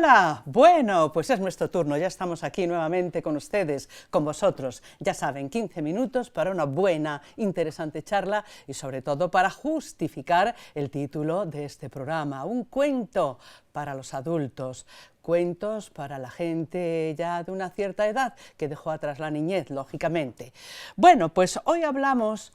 Hola, bueno, pues es nuestro turno, ya estamos aquí nuevamente con ustedes, con vosotros. Ya saben, 15 minutos para una buena, interesante charla y sobre todo para justificar el título de este programa, un cuento para los adultos. Cuentos para la gente ya de una cierta edad que dejó atrás la niñez, lógicamente. Bueno, pues hoy hablamos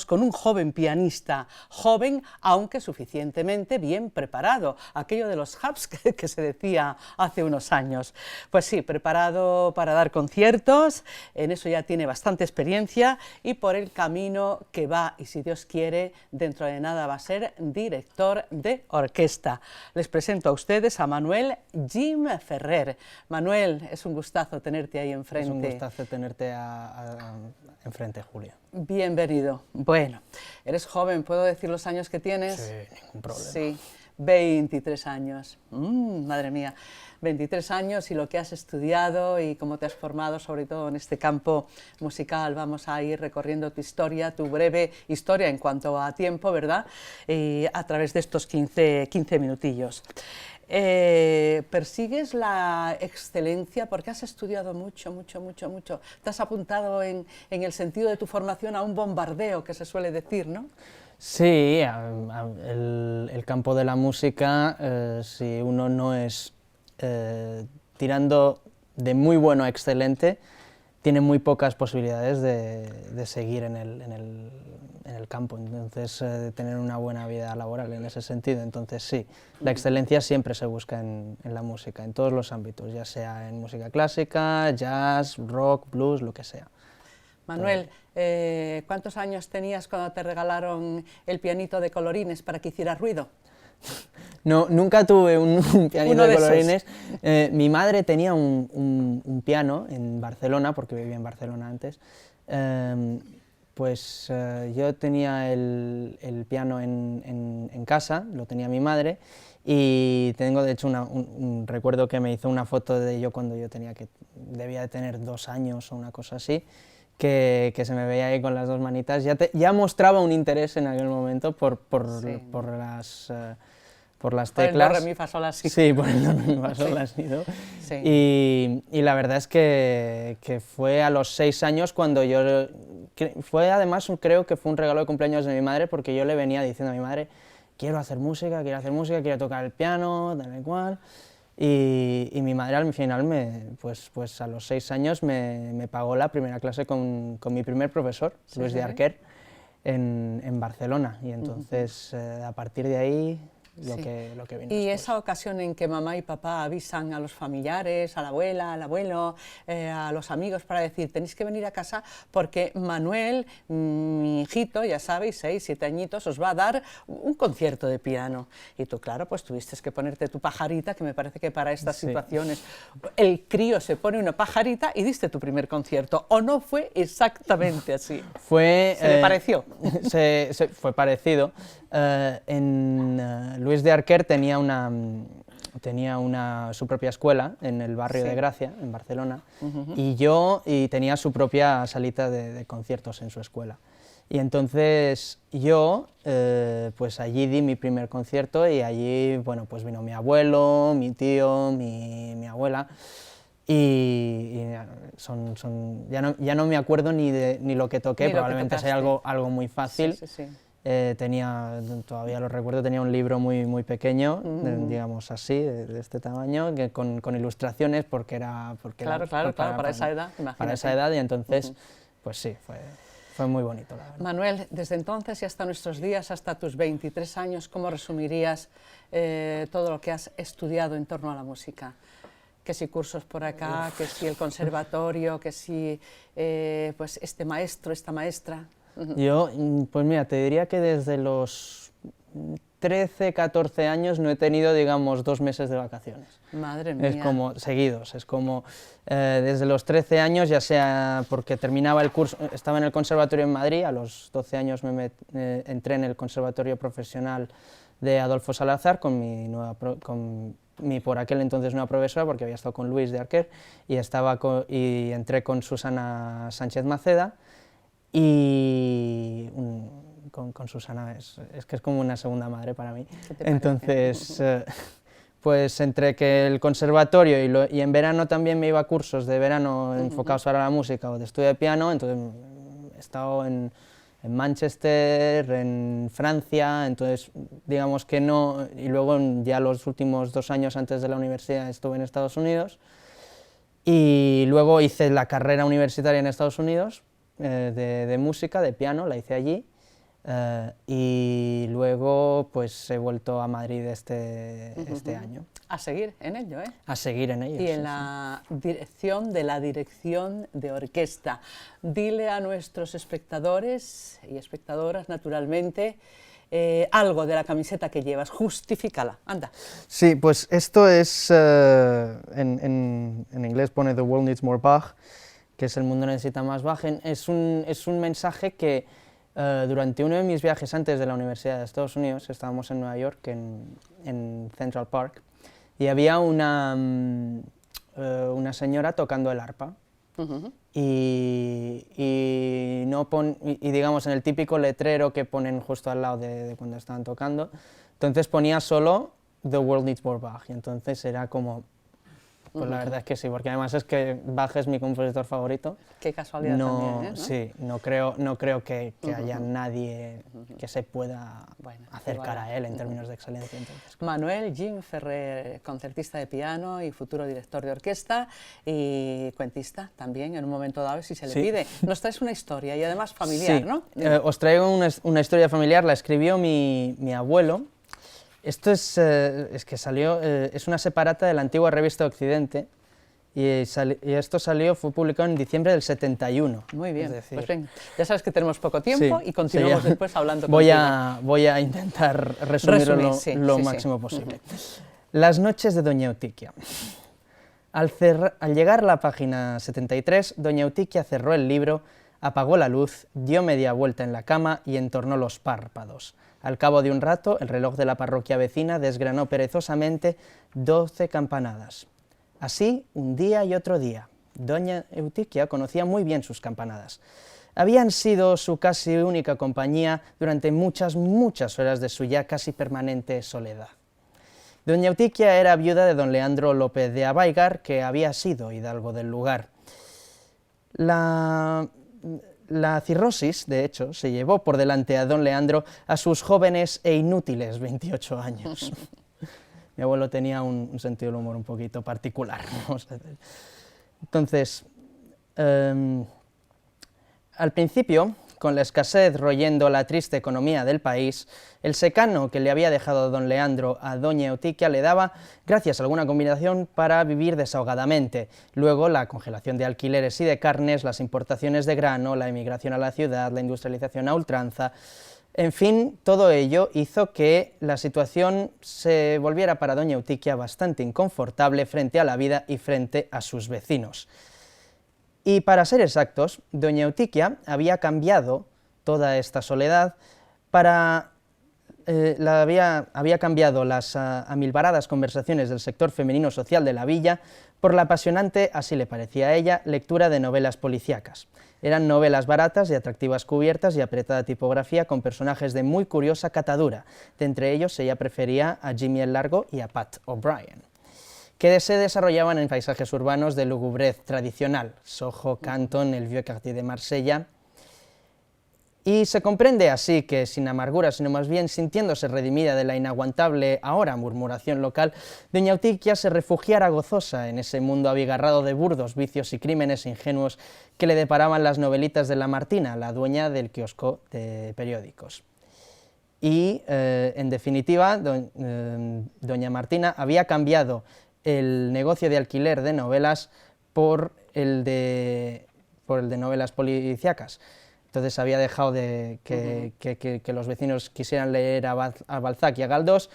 con un joven pianista, joven aunque suficientemente bien preparado, aquello de los hubs que se decía hace unos años. Pues sí, preparado para dar conciertos, en eso ya tiene bastante experiencia y por el camino que va, y si Dios quiere, dentro de nada va a ser director de orquesta. Les presento a ustedes a Manuel Jim Ferrer. Manuel, es un gustazo tenerte ahí enfrente. Es un gustazo tenerte enfrente, Julia. Bienvenido. Bueno, eres joven, ¿puedo decir los años que tienes? Sí, ningún problema. Sí, 23 años. Madre mía, 23 años y lo que has estudiado y cómo te has formado, sobre todo en este campo musical. Vamos a ir recorriendo tu historia, tu breve historia en cuanto a tiempo, ¿verdad? A través de estos 15 minutillos. ¿Persigues la excelencia? Porque has estudiado mucho. Te has apuntado en el sentido de tu formación a un bombardeo, que se suele decir, ¿no? Sí, el campo de la música, si uno no es tirando de muy bueno a excelente, tiene muy pocas posibilidades de seguir en el campo, entonces de tener una buena vida laboral en ese sentido. Entonces sí, la excelencia siempre se busca en la música, en todos los ámbitos, ya sea en música clásica, jazz, rock, blues, lo que sea. Manuel, ¿cuántos años tenías cuando te regalaron el pianito de colorines para que hiciera ruido? No, nunca tuve un pianito de colorines. Esos. Mi madre tenía un piano en Barcelona, porque vivía en Barcelona antes. Yo tenía el piano en casa, lo tenía mi madre, y tengo de hecho un recuerdo que me hizo una foto de yo cuando yo debía de tener 2 años o una cosa así, que se me veía ahí con las 2 manitas. Ya mostraba un interés en aquel momento por las teclas. Por el do, re, mi, fa, sol, la, si. Sí, por el do, re, mi, fa, sol, la, si, ¿no? Sí. Y la verdad es que fue a los 6 años cuando además creo que fue un regalo de cumpleaños de mi madre, porque yo le venía diciendo a mi madre, quiero hacer música, quiero tocar el piano, tal y cual. Y mi madre al final, pues a los 6 años me pagó la primera clase con mi primer profesor, ¿sí? Luis de Arquer, en Barcelona, y entonces a partir de ahí lo que vino Y después. esa ocasión en que mamá y papá avisan a los familiares, a la abuela, al abuelo, a los amigos para decir, tenéis que venir a casa porque Manuel, mi hijito, ya sabéis, 6, 7 añitos, os va a dar un concierto de piano. Y tú, claro, pues tuviste que ponerte tu pajarita, que me parece que para estas situaciones el crío se pone una pajarita y diste tu primer concierto. ¿O no fue exactamente así? ¿Se le pareció? Fue parecido. Luis de Arquer tenía su propia escuela en el barrio de Gracia, en Barcelona, y tenía su propia salita de conciertos en su escuela. Y entonces yo, pues allí di mi primer concierto, y allí, bueno, pues vino mi abuelo, mi tío, mi abuela, y ya no me acuerdo ni lo que toqué, probablemente sea algo muy fácil. Sí. Todavía lo recuerdo, tenía un libro muy pequeño, digamos así, de este tamaño, con ilustraciones, porque era para esa edad, imagínate. Para esa edad, y entonces, pues sí, fue muy bonito, la verdad. Manuel, desde entonces y hasta nuestros días, hasta tus 23 años, ¿cómo resumirías todo lo que has estudiado en torno a la música? Que si cursos por acá, que si el conservatorio, que si pues este maestro, esta maestra. Yo, pues mira, te diría que desde los 13, 14 años no he tenido, digamos, 2 meses de vacaciones. Madre mía. Es como seguidos, es como desde los 13 años, ya sea porque terminaba el curso, estaba en el conservatorio en Madrid, a los 12 años entré en el conservatorio profesional de Adolfo Salazar con mi por aquel entonces nueva profesora, porque había estado con Luis de Arquer, y entré con Susana Sánchez Maceda, y con Susana es que es como una segunda madre para mí. Entonces, pues entre que el conservatorio y en verano también me iba a cursos de verano enfocados ahora a la música o de estudio de piano, entonces he estado en Manchester, en Francia, entonces digamos que no, y luego ya los últimos 2 años antes de la universidad estuve en Estados Unidos, y luego hice la carrera universitaria en Estados Unidos, de música, de piano, la hice allí, y luego pues he vuelto a Madrid este año. A seguir en ello, ¿eh? A seguir en ello. Y en la dirección de orquesta. Dile a nuestros espectadores y espectadoras, naturalmente, algo de la camiseta que llevas, justifícala, anda. Sí, pues esto es, en inglés pone The World Needs More Bach, que es el mundo necesita más Bach. Es un mensaje que durante uno de mis viajes antes de la Universidad de Estados Unidos, estábamos en Nueva York, en Central Park, y había una señora tocando el arpa. Y digamos en el típico letrero que ponen justo al lado de cuando estaban tocando, entonces ponía solo The World Needs More Bach, y entonces era como, pues la verdad es que sí, porque además es que Bach es mi compositor favorito. Qué casualidad también, ¿eh? ¿No? Sí, no creo que haya nadie que se pueda acercar a él en términos de excelencia. Entonces. Manuel Jim Ferrer, concertista de piano y futuro director de orquesta y cuentista también, en un momento dado, si se le pide. Nos traes una historia y además familiar, sí. ¿no? Os traigo una historia familiar, la escribió mi abuelo. Esto es que salió, es una separata de la antigua revista Occidente, y esto fue publicado en diciembre del 71. Muy bien, pues ven, ya sabes que tenemos poco tiempo y continuamos después hablando voy a intentar resumirlo lo máximo posible. Las noches de Doña Eutiquia. Al llegar a la página 73, Doña Eutiquia cerró el libro, apagó la luz, dio media vuelta en la cama y entornó los párpados. Al cabo de un rato, el reloj de la parroquia vecina desgranó perezosamente 12 campanadas. Así, un día y otro día. Doña Eutiquia conocía muy bien sus campanadas. Habían sido su casi única compañía durante muchas horas de su ya casi permanente soledad. Doña Eutiquia era viuda de don Leandro López de Abaigar, que había sido hidalgo del lugar. La cirrosis, de hecho, se llevó por delante a don Leandro a sus jóvenes e inútiles 28 años. Mi abuelo tenía un sentido del humor un poquito particular, vamos a decir. Entonces, al principio, con la escasez royendo la triste economía del país, el secano que le había dejado don Leandro a doña Eutiquia le daba, gracias a alguna combinación, para vivir desahogadamente. Luego, la congelación de alquileres y de carnes, las importaciones de grano, la emigración a la ciudad, la industrialización a ultranza. En fin, todo ello hizo que la situación se volviera para doña Eutiquia bastante inconfortable frente a la vida y frente a sus vecinos. Y para ser exactos, doña Eutiquia había cambiado toda esta soledad había cambiado las amilvaradas conversaciones del sector femenino social de la villa por la apasionante, así le parecía a ella, lectura de novelas policíacas. Eran novelas baratas de atractivas cubiertas y apretada tipografía con personajes de muy curiosa catadura. De entre ellos ella prefería a Jimmy el Largo y a Pat O'Brien, que se desarrollaban en paisajes urbanos de lugubrez tradicional, Soho, Canton, el Vieux Quartier de Marsella. Y se comprende así que, sin amargura, sino más bien sintiéndose redimida de la inaguantable ahora murmuración local, doña Eutiquia se refugiara gozosa en ese mundo abigarrado de burdos vicios y crímenes ingenuos que le deparaban las novelitas de la Martina, la dueña del kiosco de periódicos. Y, en definitiva, doña Martina había cambiado el negocio de alquiler de novelas por el de novelas policíacas. Entonces había dejado que los vecinos quisieran leer a Balzac y a Galdós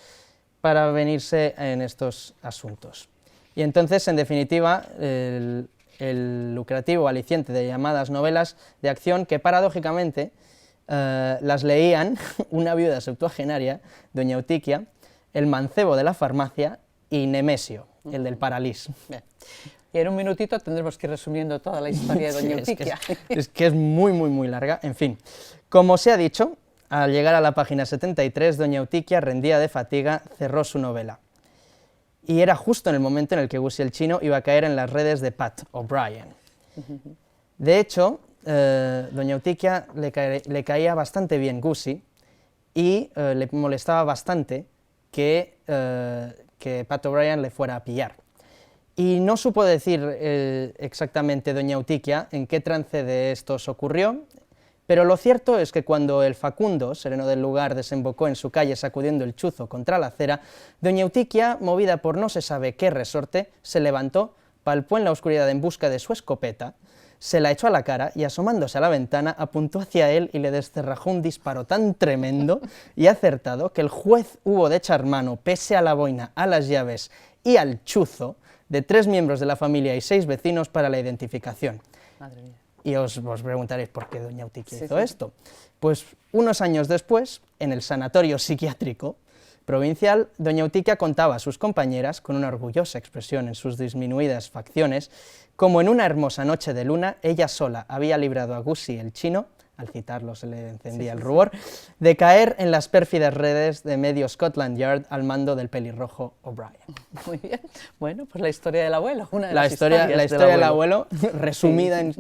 para venirse en estos asuntos. Y entonces, en definitiva, el lucrativo aliciente de llamadas novelas de acción que, paradójicamente, las leían una viuda septuagenaria, doña Eutiquia, el mancebo de la farmacia y Nemesio, el del Paralís. Bien. Y en un minutito tendremos que ir resumiendo toda la historia de doña Eutiquia. Es que es muy larga. En fin, como se ha dicho, al llegar a la página 73, doña Eutiquia, rendida de fatiga, cerró su novela. y era justo en el momento en el que Gussie el Chino iba a caer en las redes de Pat O'Brien. De hecho, doña Eutiquia le caía bastante bien Gussie y le molestaba bastante que Pat O'Brien le fuera a pillar. Y no supo decir exactamente doña Eutiquia en qué trance de estos ocurrió, pero lo cierto es que cuando el Facundo, sereno del lugar, desembocó en su calle sacudiendo el chuzo contra la acera, doña Eutiquia, movida por no se sabe qué resorte, se levantó, palpó en la oscuridad en busca de su escopeta, se la echó a la cara y, asomándose a la ventana, apuntó hacia él y le descerrajó un disparo tan tremendo y acertado que el juez hubo de echar mano, pese a la boina, a las llaves y al chuzo, de 3 miembros de la familia y 6 vecinos para la identificación. Madre mía. Y os preguntaréis por qué doña Eutiquia hizo esto. Pues unos años después, en el sanatorio psiquiátrico provincial, doña Eutiquia contaba a sus compañeras, con una orgullosa expresión en sus disminuidas facciones, como en una hermosa noche de luna, ella sola había librado a Gussie el Chino, al citarlo se le encendía el rubor, de caer en las pérfidas redes de medio Scotland Yard al mando del pelirrojo O'Brien. Muy bien. Bueno, pues la historia del abuelo, una de La las historia del abuelo, resumida en...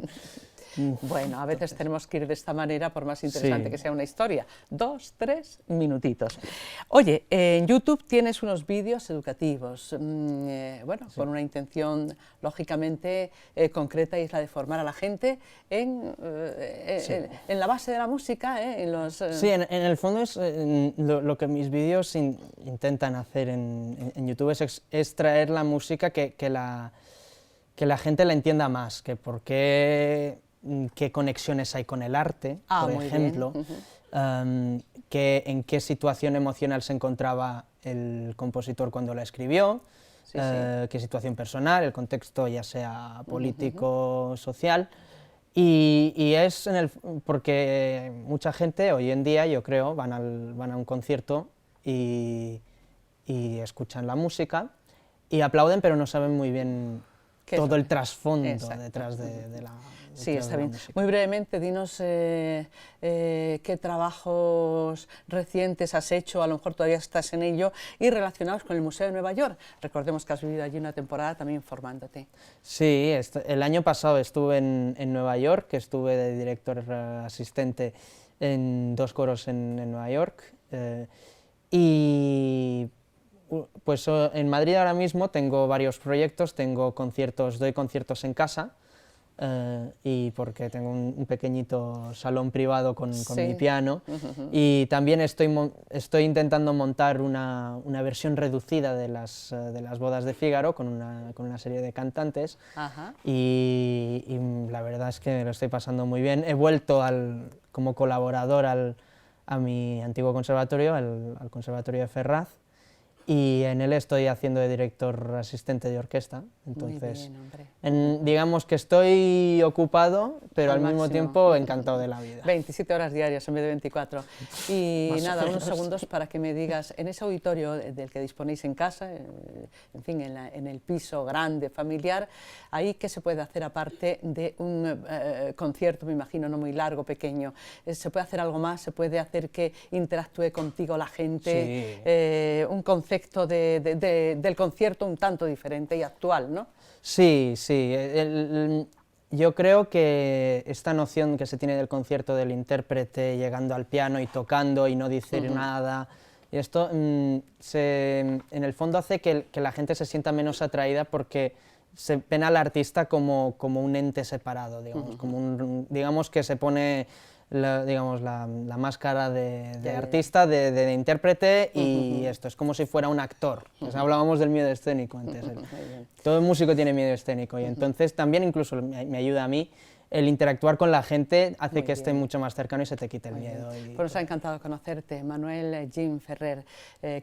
Bueno, a veces tenemos que ir de esta manera, por más interesante que sea una historia. 2, 3 minutitos. Oye, en YouTube tienes unos vídeos educativos, bueno, con una intención lógicamente concreta, y es la de formar a la gente en la base de la música, en los... Sí, en el fondo es lo que mis vídeos intentan hacer en YouTube, es traer la música que la gente la entienda más, que por qué conexiones hay con el arte, por ejemplo, en qué situación emocional se encontraba el compositor cuando la escribió, qué situación personal, el contexto ya sea político, social, y es porque mucha gente hoy en día, yo creo, van a un concierto y escuchan la música y aplauden, pero no saben muy bien todo el trasfondo detrás de la... Sí, está bien. Muy brevemente, dinos qué trabajos recientes has hecho, a lo mejor todavía estás en ello, y relacionados con el Museo de Nueva York. Recordemos que has vivido allí una temporada también formándote. Sí, el año pasado estuve en Nueva York, que estuve de director asistente en 2 coros en Nueva York, y pues en Madrid ahora mismo tengo varios proyectos, doy conciertos en casa, y porque tengo un pequeñito salón privado con mi piano, y también estoy intentando montar una versión reducida de las bodas de Fígaro con una serie de cantantes, y la verdad es que lo estoy pasando muy bien. He vuelto como colaborador a mi antiguo conservatorio, al Conservatorio de Ferraz, y en él estoy haciendo de director asistente de orquesta, entonces digamos que estoy ocupado, pero al mismo tiempo encantado de la vida. 27 horas diarias en vez de 24. Y nada, unos segundos para que me digas, en ese auditorio del que disponéis en casa, en fin, en el piso grande, familiar, ¿ahí qué se puede hacer aparte de un concierto, me imagino, no muy largo, pequeño? ¿Se puede hacer algo más? ¿Se puede hacer que interactúe contigo la gente? Sí. Un concepto del concierto un tanto diferente y actual, ¿no? Sí, sí. Yo creo que esta noción que se tiene del concierto del intérprete llegando al piano y tocando y no decir nada, y esto en el fondo hace que la gente se sienta menos atraída porque se ven al artista como un ente separado, digamos, digamos que se pone la máscara de artista, de intérprete, y esto es como si fuera un actor. Pues hablábamos del miedo escénico antes. Todo músico tiene miedo escénico, y entonces también incluso me ayuda a mí el interactuar con la gente, hace que esté mucho más cercano y se te quite el miedo. Pues nos ha encantado conocerte, Manuel Jim Ferrer.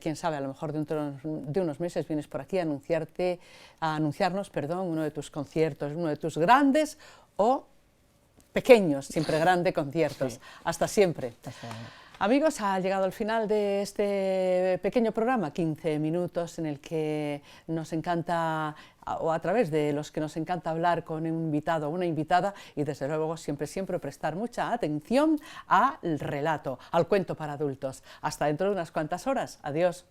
Quién sabe, a lo mejor de unos meses vienes por aquí a anunciarnos uno de tus conciertos, uno de tus grandes o pequeños, siempre grandes conciertos. Sí. Hasta siempre. Amigos, ha llegado el final de este pequeño programa, 15 minutos, en el que nos encanta, o a través de los que nos encanta hablar con un invitado o una invitada, y desde luego siempre prestar mucha atención al relato, al cuento para adultos. Hasta dentro de unas cuantas horas. Adiós.